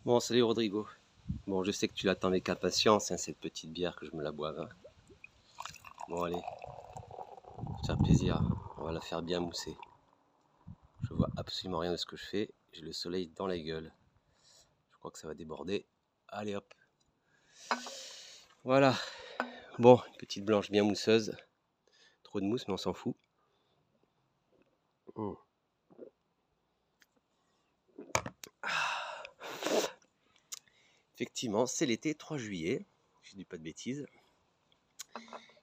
Bon, salut Rodrigo. Bon, je sais que tu l'attends avec impatience, hein, cette petite bière que je me la boive, hein. Bon, allez, pour te faire plaisir, on va la faire bien mousser. Je vois absolument rien de ce que je fais, j'ai le soleil dans la gueule. Je crois que ça va déborder. Allez hop. Voilà. Bon, une petite blanche bien mousseuse. Trop de mousse, mais on s'en fout. Mmh. Effectivement, c'est l'été 3 juillet. Je dis pas de bêtises.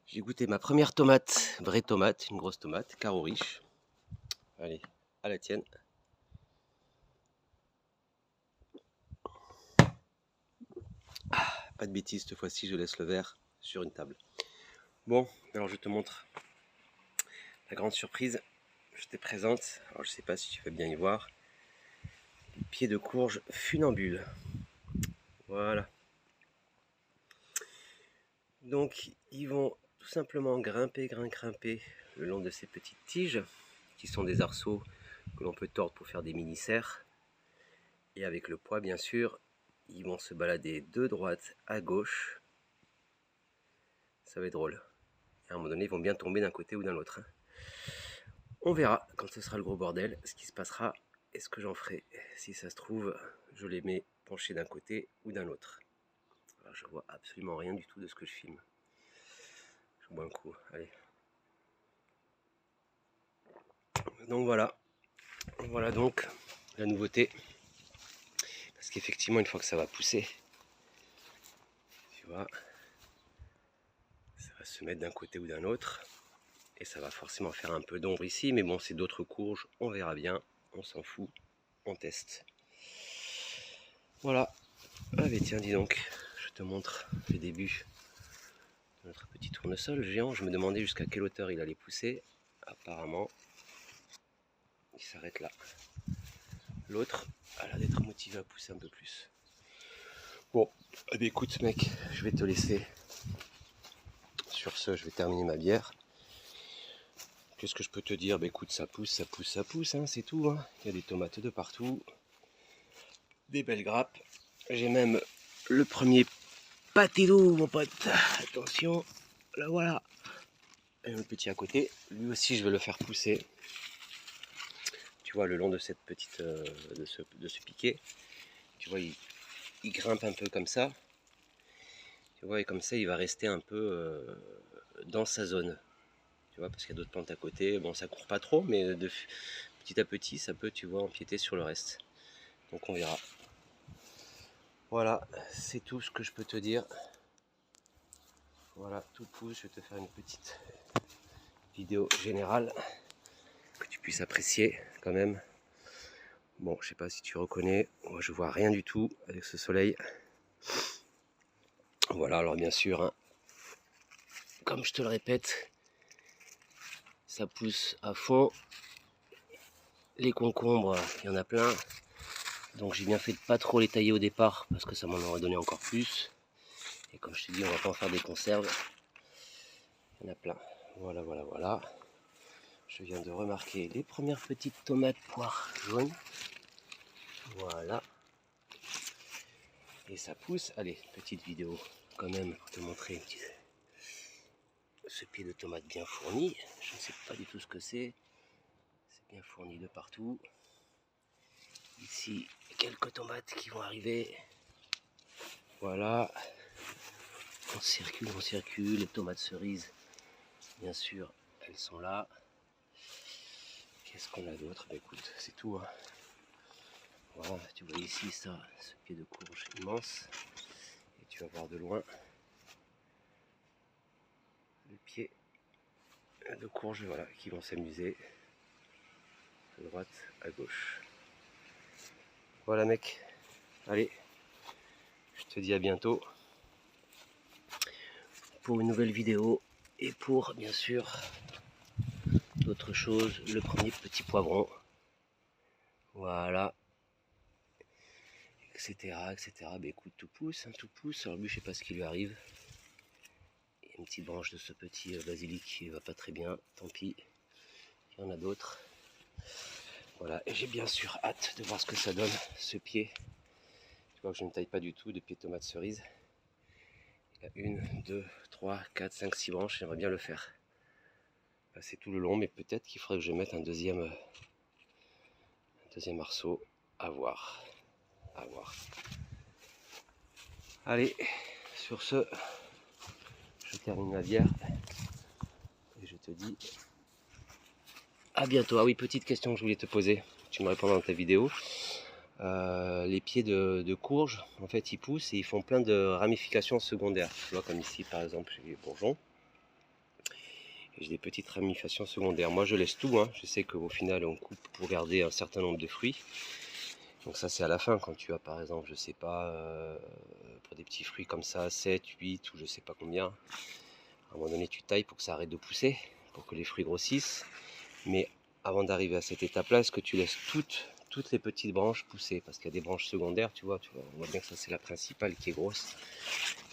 J'ai goûté ma première tomate, vraie tomate, une grosse tomate, carreau riche. Allez, à la tienne. Pas de bêtises, cette fois-ci, je laisse le verre sur une table. Bon, alors je te montre la grande surprise. Je te présente, alors je sais pas si tu vas bien y voir, les pieds de courge funambules. Voilà. Donc, ils vont tout simplement grimper le long de ces petites tiges, qui sont des arceaux que l'on peut tordre pour faire des mini-serres. Et avec le poids, bien sûr, ils vont se balader de droite à gauche. Ça va être drôle. Et à un moment donné, ils vont bien tomber d'un côté ou d'un autre. On verra, quand ce sera le gros bordel, ce qui se passera et ce que j'en ferai. Si ça se trouve, je les mets penchés d'un côté ou d'un autre. Alors, je vois absolument rien du tout de ce que je filme. Je bois un coup, allez. Donc voilà. Voilà donc la nouveauté. Parce qu'effectivement, une fois que ça va pousser, tu vois, ça va se mettre d'un côté ou d'un autre. Et ça va forcément faire un peu d'ombre ici. Mais bon, c'est d'autres courges, on verra bien. On s'en fout, on teste. Voilà. Allez, tiens, dis donc, je te montre le début de notre petit tournesol géant. Je me demandais jusqu'à quelle hauteur il allait pousser. Apparemment, il s'arrête là. L'autre a l'air d'être motivé à pousser un peu plus. Bon, eh bien, écoute mec, je vais te laisser. Sur ce, je vais terminer ma bière. Qu'est-ce que je peux te dire? Bah écoute, ça pousse, hein, c'est tout. Hein. Il y a des tomates de partout. Des belles grappes. J'ai même le premier pâté d'eau, mon pote. Attention, là voilà. Et le petit à côté, lui aussi je vais le faire pousser. Tu vois, le long de cette petite, de ce piquet. Tu vois, il grimpe un peu comme ça. Tu vois, et comme ça, il va rester un peu dans sa zone. Tu vois, parce qu'il y a d'autres plantes à côté. Bon, ça court pas trop, mais petit à petit, ça peut, tu vois, empiéter sur le reste. Donc on verra. Voilà, c'est tout ce que je peux te dire. Voilà, tout pousse. Je vais te faire une petite vidéo générale que tu puisses apprécier quand même. Bon, je sais pas si tu reconnais. Moi, je vois rien du tout avec ce soleil. Voilà, alors bien sûr, hein, comme je te le répète, ça pousse à fond. Les concombres, il y en a plein. Donc j'ai bien fait de pas trop les tailler au départ parce que ça m'en aurait donné encore plus. Et comme je te dis, on va pas en faire des conserves. Il y en a plein. Voilà, voilà, voilà. Je viens de remarquer les premières petites tomates poires jaunes. Voilà. Et ça pousse. Allez, petite vidéo quand même pour te montrer ce pied de tomate bien fourni. Je ne sais pas du tout ce que c'est. C'est bien fourni de partout. Ici, quelques tomates qui vont arriver. Voilà. On circule. Les tomates cerises, bien sûr, elles sont là. Qu'est-ce qu'on a d'autre? Bah écoute, c'est tout. Hein. Voilà, tu vois ici ça, ce pied de courge immense. Et tu vas voir de loin le pied de courge, voilà, qui vont s'amuser de droite à gauche. Voilà mec, allez, je te dis à bientôt pour une nouvelle vidéo et pour bien sûr d'autres choses, le premier petit poivron, voilà, etc. Bah écoute, tout pousse, hein, tout pousse. Alors lui, je sais pas ce qui lui arrive. Il y a une petite branche de ce petit basilic qui va pas très bien, tant pis. Il y en a d'autres. Voilà, et j'ai bien sûr hâte de voir ce que ça donne, ce pied. Tu vois que je ne taille pas du tout de pieds de tomates cerises. Il y a 1, 2, 3, 4, 5, 6 branches, j'aimerais bien le faire. Passer tout le long, mais peut-être qu'il faudrait que je mette un deuxième arceau. À voir. À voir. Allez, sur ce, je termine ma bière. Et je te dis à bientôt. Ah oui, petite question que je voulais te poser. Tu me réponds dans ta vidéo. Les pieds de courge, en fait, ils poussent et ils font plein de ramifications secondaires. Tu vois, comme ici, par exemple, j'ai les bourgeons. Et j'ai des petites ramifications secondaires. Moi, je laisse tout. Hein. Je sais qu'au final, on coupe pour garder un certain nombre de fruits. Donc ça, c'est à la fin, quand tu as, par exemple, je sais pas, pour des petits fruits comme ça, 7, 8 ou je sais pas combien. À un moment donné, tu tailles pour que ça arrête de pousser, pour que les fruits grossissent. Mais avant d'arriver à cette étape-là, est-ce que tu laisses toutes les petites branches pousser? Parce qu'il y a des branches secondaires, tu vois, on voit bien que ça c'est la principale qui est grosse,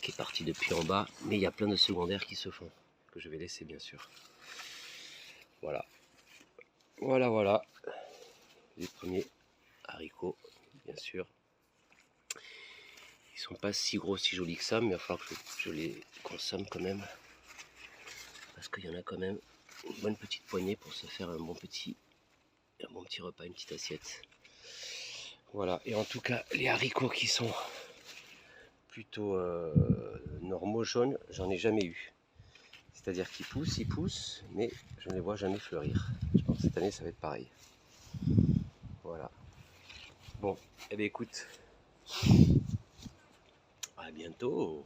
qui est partie depuis en bas. Mais il y a plein de secondaires qui se font, que je vais laisser bien sûr. Voilà. Voilà. Les premiers haricots, bien sûr. Ils sont pas si gros, si jolis que ça, mais il va falloir que je les consomme quand même. Parce qu'il y en a quand même une bonne petite poignée pour se faire un bon petit repas, une petite assiette. Voilà, et en tout cas, les haricots qui sont plutôt normaux jaunes, j'en ai jamais eu. C'est-à-dire qu'ils poussent, ils poussent, mais je ne les vois jamais fleurir. Je pense que cette année, ça va être pareil. Voilà. Bon, eh bien écoute, à bientôt.